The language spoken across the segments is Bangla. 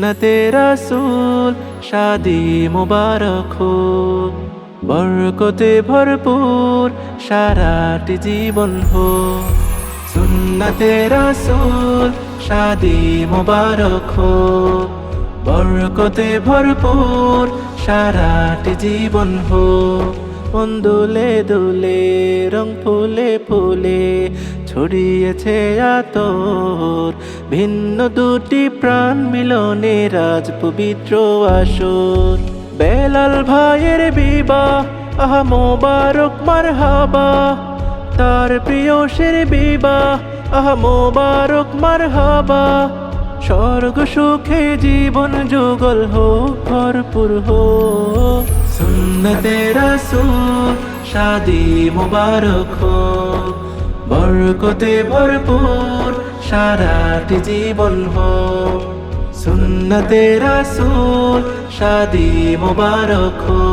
সুন্নতে রাসূল শাদি মুবারক हो বরকতে ভরপুর সারাটি জীবন हो সুন্নতে রাসূল শাদি মুবারক हो বরকতে ভরপুর সারাটি জীবন हो মন দুলে দুলে রং ফুলে ফুলে ছড়িয়েছে আতর ভিন্ন দুটি প্রাণ মিলনে রাজ পবিত্র আসর বেলাল ভাইয়ের বিবাহ আহা মোবারক মারহাবা তার প্রিয়সের বিবাহ আহা মোবারক মারহাবা স্বর্গ সুখে জীবন যুগল হোক ভরপুর হোক সুন্নতে রাসূল শাদি মুবারক हो বরকতে ভরপুর সারাটি জীবন हो সুন্নতে রাসূল শাদি মুবারক हो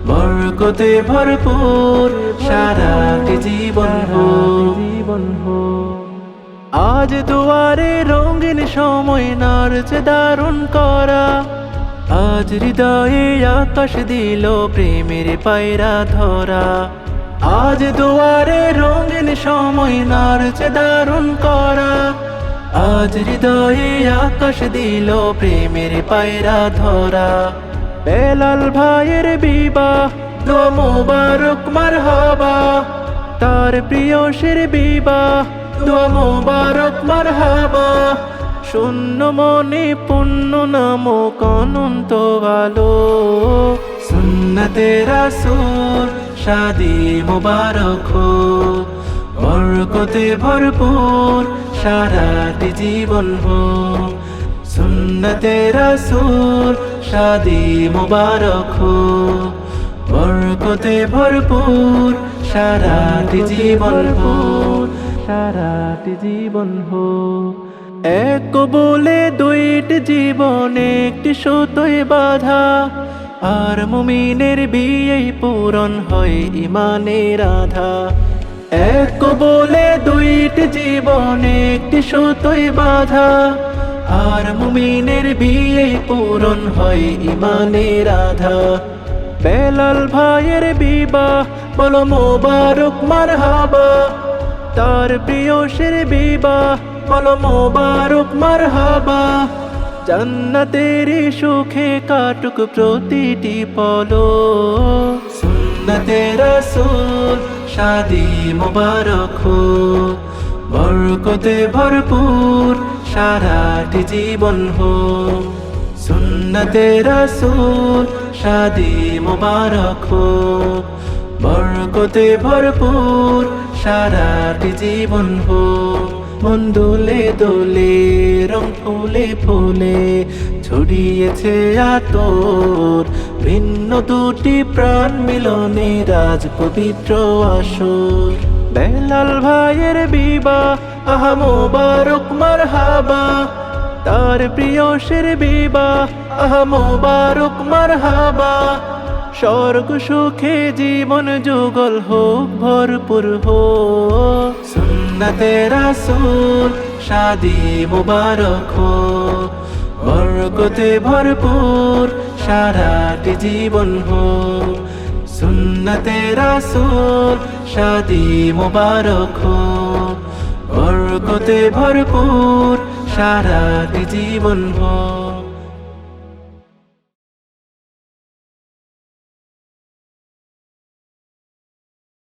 বরকতে ভরপুর সারাটি জীবন हो আজ দুয়ারে রঙিন সময় নারছে দারুণ করা আজ হৃদয়ে আকাশ দিল প্রেমের পায়রা ধরা আজ দুয়ারে রঙিন সময় নারছে দারুণ করা আজ হৃদয়ে আকাশ দিল প্রেমের পায়রা ধরা বেলাল ভাইয়ের বিবাহ দোয়া মোবারক মারহাবা তার প্রিয়সের বিবাহ দোয়া মোবারক মারহাবা শূন্য মনে পুণ্য নামক অনন্ত আলো সুন্নতে রাসূল শাদি মুবারক हो বরকতে ভরপুর সারাটি জীবন हो সুন্নতে রাসূল শাদি মুবারক हो বরকতে ভরপুর সারাটি জীবন हो এক বলে দুইটি জীবন একটি সুতোয় বাঁধা আর মুমিনের বিয়ে পূরণ হয় ইমানের আধা এক বলে দুইটি জীবন একটি সুতোয় বাঁধা আর মুমিনের বিয়ে পূরণ হয় ইমানের আধা বেলাল ভাইয়ের বিবাহ বলো মোবারক মারহাবা তার প্রিয়সের বিবাহ বলো মোবারক মারহাবা জান্নাতের সুখে কাটুক প্রতিটি পলো সুন্নতে রাসূল শাদি মুবারক हो বরকতে ভরপুর সারাটি জীবন हो সুন্নতে রাসূল শাদি মুবারক हो বরকতে ভরপুর সারাটি জীবন हो মন দোলে দোলে রং ফুলে ফুলে ছড়িয়েছে আতর ভিন্ন দুটি প্রাণ মিলনে রাজ পবিত্র আসর বেলাল ভাইয়ের বিবাহ আহা মোবারক মারহাবা তার প্রিয়সের বিবাহ আহা মোবারক মারহাবা স্বর্গ সুখে জীবন যুগল হোক ভরপুর হোক সুন্নতে রাসূল শাদি মুবারক हो বরকতে ভরপুর সারাটি জীবন हो সুন্নতে রাসূল শাদি মুবারক हो বরকতে ভরপুর সারাটি জীবন हो